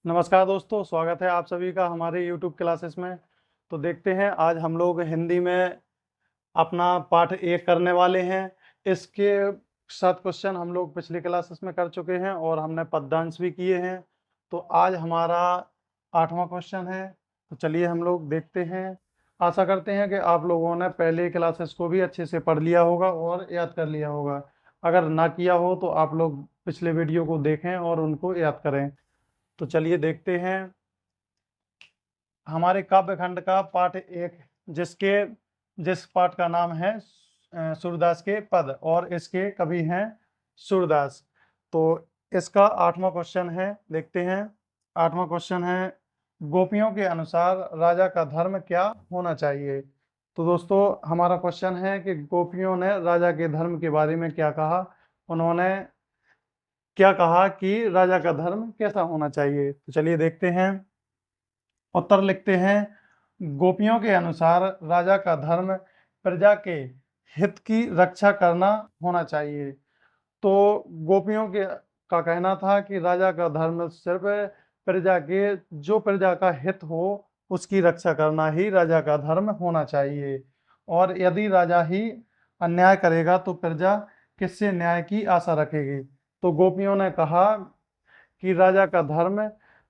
नमस्कार दोस्तों, स्वागत है आप सभी का हमारे YouTube क्लासेस में। तो देखते हैं आज हम लोग हिंदी में अपना पाठ 1 करने वाले हैं। इसके 7 क्वेश्चन हम लोग पिछले क्लासेस में कर चुके हैं और हमने पद्यांश भी किए हैं। तो आज हमारा 8वां क्वेश्चन है। तो चलिए हम लोग देखते हैं। आशा करते हैं कि आप लोगों ने पहले क्लासेस को भी अच्छे से पढ़ लिया होगा और याद कर लिया होगा। अगर ना किया हो तो आप लोग पिछले वीडियो को देखें और उनको याद करें। तो चलिए देखते हैं हमारे काव्य खंड का पाठ 1, जिस पाठ का नाम है सूरदास के पद और इसके कवि हैं सूरदास। तो इसका 8वां क्वेश्चन है, देखते हैं। 8वां क्वेश्चन है, गोपियों के अनुसार राजा का धर्म क्या होना चाहिए। तो दोस्तों हमारा क्वेश्चन है कि गोपियों ने राजा के धर्म के बारे में क्या कहा। उन्होंने क्या कहा कि राजा का धर्म कैसा होना चाहिए। तो चलिए देखते हैं। उत्तर लिखते हैं, गोपियों के अनुसार राजा का धर्म प्रजा के हित की रक्षा करना होना चाहिए। तो गोपियों के का कहना था कि राजा का धर्म सिर्फ प्रजा का हित हो उसकी रक्षा करना ही राजा का धर्म होना चाहिए। और यदि राजा ही अन्याय करेगा तो प्रजा किससे न्याय की आशा रखेगी। तो गोपियों ने कहा कि राजा का धर्म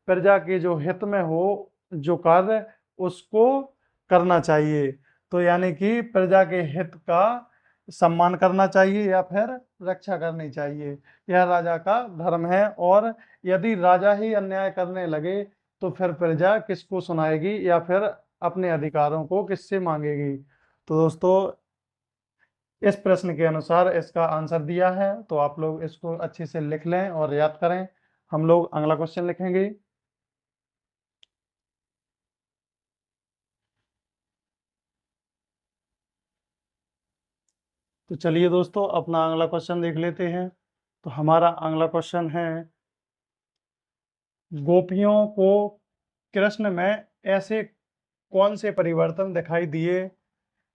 प्रजा के जो हित में हो, जो कार्य उसको करना चाहिए। तो यानी कि प्रजा के हित का सम्मान करना चाहिए या फिर रक्षा करनी चाहिए, यह राजा का धर्म है। और यदि राजा ही अन्याय करने लगे तो फिर प्रजा किसको सुनाएगी या फिर अपने अधिकारों को किससे मांगेगी। तो दोस्तों इस प्रश्न के अनुसार इसका आंसर दिया है, तो आप लोग इसको अच्छे से लिख लें और याद करें। हम लोग अगला क्वेश्चन लिखेंगे। तो चलिए दोस्तों अपना अगला क्वेश्चन देख लेते हैं। तो हमारा अगला क्वेश्चन है, गोपियों को कृष्ण में ऐसे कौन से परिवर्तन दिखाई दिए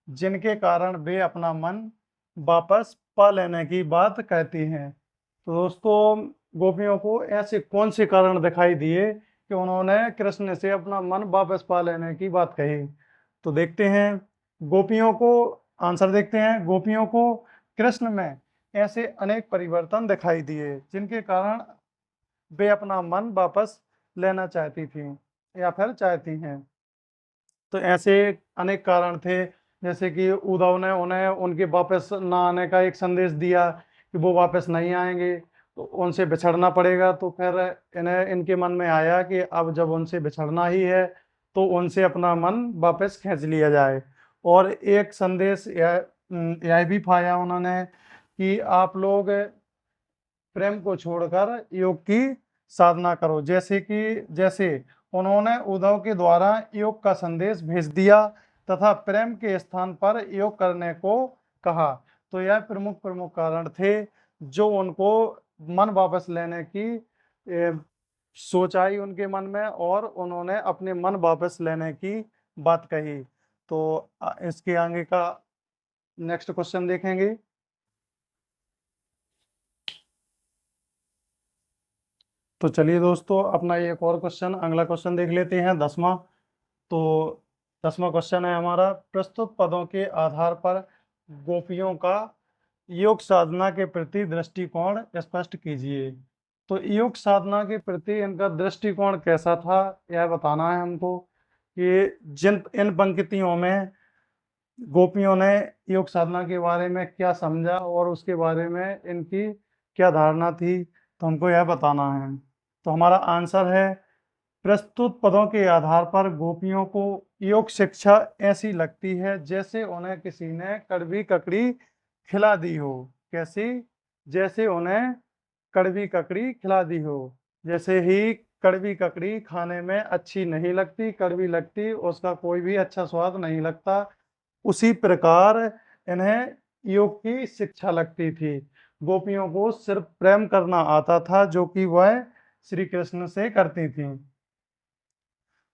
जिनके कारण वे अपना मन वापस पा लेने की बात कहती हैं। तो दोस्तों गोपियों को ऐसे कौन से कारण दिखाई दिए कि उन्होंने कृष्ण से अपना मन वापस पा लेने की बात कही। तो देखते हैं गोपियों को, आंसर देखते हैं। गोपियों को कृष्ण में ऐसे अनेक परिवर्तन दिखाई दिए जिनके कारण वे अपना मन वापस लेना चाहती थी या फिर चाहती हैं। तो ऐसे अनेक कारण थे, जैसे कि उद्धव ने उन्हें उनके वापस ना आने का एक संदेश दिया कि वो वापस नहीं आएंगे तो उनसे बिछड़ना पड़ेगा। तो फिर इन्हें इनके मन में आया कि अब जब उनसे बिछड़ना ही है तो उनसे अपना मन वापस खींच लिया जाए। और एक संदेश यह भी पाया उन्होंने कि आप लोग प्रेम को छोड़कर योग की साधना करो। जैसे उन्होंने उद्धव के द्वारा योग का संदेश भेज दिया तथा प्रेम के स्थान पर योग करने को कहा। तो यह प्रमुख प्रमुख कारण थे जो उनको मन वापस लेने की सोच आई उनके मन में और उन्होंने अपने मन वापस लेने की बात कही। तो इसके आगे का नेक्स्ट क्वेश्चन देखेंगे। तो चलिए दोस्तों अपना एक और क्वेश्चन, अगला क्वेश्चन देख लेते हैं, 10वां। तो 10वां क्वेश्चन है हमारा, प्रस्तुत पदों के आधार पर गोपियों का योग साधना के प्रति दृष्टिकोण स्पष्ट कीजिए। तो योग साधना के प्रति इनका दृष्टिकोण कैसा था यह बताना है हमको कि जिन इन पंक्तियों में गोपियों ने योग साधना के बारे में क्या समझा और उसके बारे में इनकी क्या धारणा थी, तो हमको यह बताना है। तो हमारा आंसर है, प्रस्तुत पदों के आधार पर गोपियों को योग शिक्षा ऐसी लगती है जैसे उन्हें किसी ने कड़वी ककड़ी खिला दी हो। कैसी? जैसे उन्हें कड़वी ककड़ी खिला दी हो। जैसे ही कड़वी ककड़ी खाने में अच्छी नहीं लगती, कड़वी लगती, उसका कोई भी अच्छा स्वाद नहीं लगता, उसी प्रकार इन्हें योग की शिक्षा लगती थी। गोपियों को सिर्फ प्रेम करना आता था जो कि वह श्री कृष्ण से करती थी।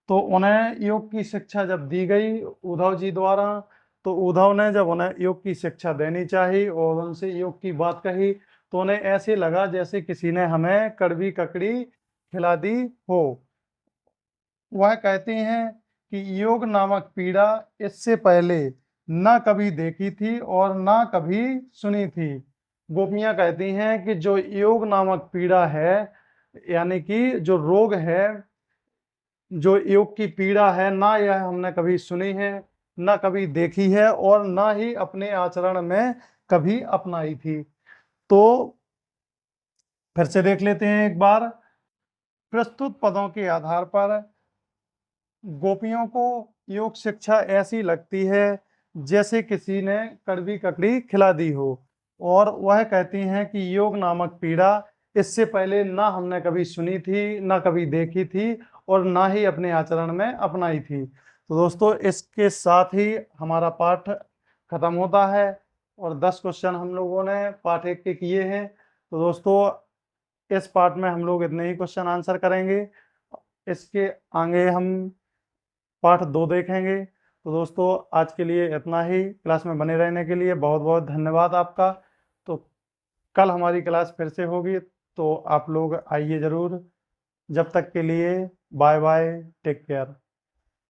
तो उन्हें योग की शिक्षा जब दी गई उद्धव जी द्वारा, तो उद्धव ने जब उन्हें योग की शिक्षा देनी चाहिए और उनसे योग की बात कही तो उन्हें ऐसे लगा जैसे किसी ने हमें कड़वी ककड़ी खिला दी हो। वह कहती हैं कि योग नामक पीड़ा इससे पहले ना कभी देखी थी और ना कभी सुनी थी। गोपियां कहती हैं कि जो योग नामक पीड़ा है, यानी कि जो रोग है, जो योग की पीड़ा है, ना यह हमने कभी सुनी है, ना कभी देखी है और ना ही अपने आचरण में कभी अपनाई थी। तो फिर से देख लेते हैं एक बार। प्रस्तुत पदों के आधार पर गोपियों को योग शिक्षा ऐसी लगती है जैसे किसी ने कड़वी ककड़ी खिला दी हो, और वह कहती हैं कि योग नामक पीड़ा इससे पहले ना हमने कभी सुनी थी, ना कभी देखी थी और ना ही अपने आचरण में अपनाई थी। तो दोस्तों, इसके साथ ही हमारा पाठ खत्म होता है और 10 क्वेश्चन हम लोगों ने पाठ 1 के किए हैं। तो दोस्तों, इस पार्ट में हम लोग इतने ही क्वेश्चन आंसर करेंगे। इसके आगे हम पाठ 2 देखेंगे। तो दोस्तों, आज के लिए इतना ही। क्लास में बने रहने के लिए बहुत बहुत धन्यवाद आपका। तो कल हमारी क्लास फिर से होगी, तो आप लोग आइए ज़रूर। जब तक के लिए बाय बाय, टेक केयर।